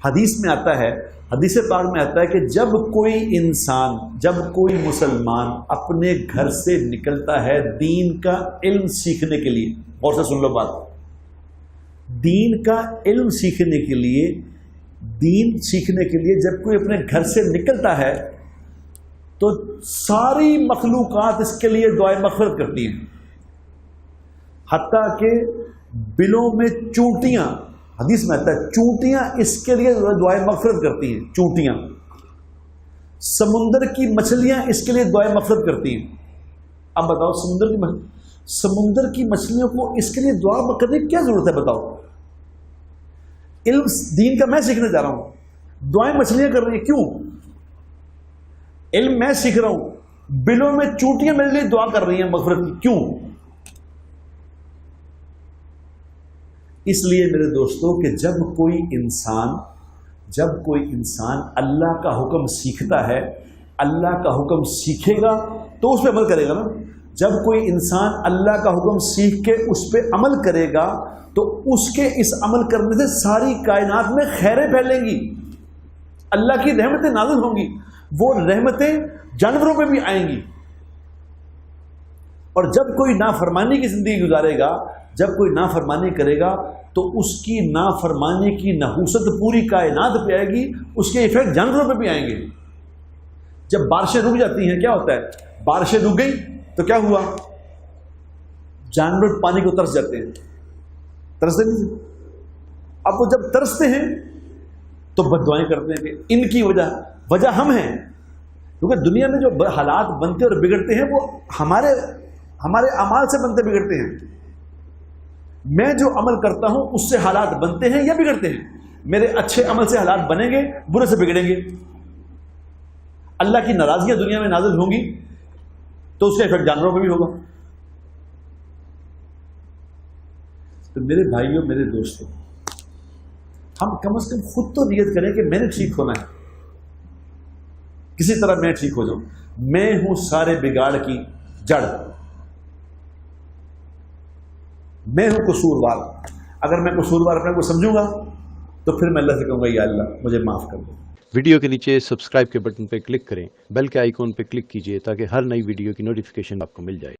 حدیث میں آتا ہے، حدیث پاک میں آتا ہے کہ جب کوئی انسان، جب کوئی مسلمان اپنے گھر سے نکلتا ہے دین کا علم سیکھنے کے لیے، اور سے سن لو بات، دین کا علم سیکھنے کے لیے، دین سیکھنے کے لیے جب کوئی اپنے گھر سے نکلتا ہے تو ساری مخلوقات اس کے لیے دعائے مغفرت کرتی ہیں، حتیٰ کہ بلوں میں چونٹیاں، حدیث میں آتا ہے چونٹیاں اس کے لیے دعائے مغفرت کرتی ہیں، چونٹیاں، سمندر کی مچھلیاں اس کے لیے دعائے مغفرت کرتی ہیں۔ اب بتاؤ سمندر کی مچھلیوں کو اس کے لیے دعا کرنے کی کیا ضرورت ہے؟ بتاؤ، علم دین کا میں سیکھنے جا رہا ہوں، دعائیں مچھلیاں کر رہی ہیں، کیوں؟ علم میں سیکھ رہا ہوں، بلوں میں چونٹیاں میرے لیے دعا کر رہی ہیں مغفرت کی، کیوں؟ اس لیے میرے دوستوں کہ جب کوئی انسان اللہ کا حکم سیکھتا ہے، اللہ کا حکم سیکھے گا تو اس پہ عمل کرے گا نا۔ جب کوئی انسان اللہ کا حکم سیکھ کے اس پہ عمل کرے گا تو اس کے اس عمل کرنے سے ساری کائنات میں خیریں پھیلیں گی، اللہ کی رحمتیں نازل ہوں گی، وہ رحمتیں جانوروں پہ بھی آئیں گی۔ اور جب کوئی نافرمانی کی زندگی گزارے گا، جب کوئی نافرمانی کرے گا تو اس کی نافرمانی کی نحوست پوری کائنات پہ آئے گی، اس کے ایفیکٹ جانوروں پہ بھی آئیں گے۔ جب بارشیں رک جاتی ہیں کیا ہوتا ہے؟ بارشیں رک گئی تو کیا ہوا؟ جانور پانی کو ترس جاتے ہیں، ترستے نہیں؟ اب وہ جب ترستے ہیں تو بد دعائیں کرتے ہیں کہ ان کی وجہ ہم ہیں، کیونکہ دنیا میں جو حالات بنتے اور بگڑتے ہیں وہ ہمارے اعمال سے بنتے بگڑتے ہیں۔ میں جو عمل کرتا ہوں اس سے حالات بنتے ہیں یا بگڑتے ہیں؟ میرے اچھے عمل سے حالات بنیں گے، برے سے بگڑیں گے۔ اللہ کی ناراضگیاں دنیا میں نازل ہوں گی تو اس کا ایفیکٹ جانوروں پہ بھی ہوگا۔ تو میرے بھائیوں، میرے دوستوں، ہم کم از کم خود تو نیت کریں کہ میں نے ٹھیک ہونا ہے، کسی طرح میں ٹھیک ہو جاؤں۔ میں ہوں سارے بگاڑ کی جڑ، میں ہوں قصوروار۔ اگر میں قصوروار اپنے کو سمجھوں گا تو پھر میں اللہ سے کہوں گا یا اللہ مجھے معاف کر دو۔ ویڈیو کے نیچے سبسکرائب کے بٹن پہ کلک کریں، بیل کے آئیکن پہ کلک کیجئے تاکہ ہر نئی ویڈیو کی نوٹیفیکیشن آپ کو مل جائے۔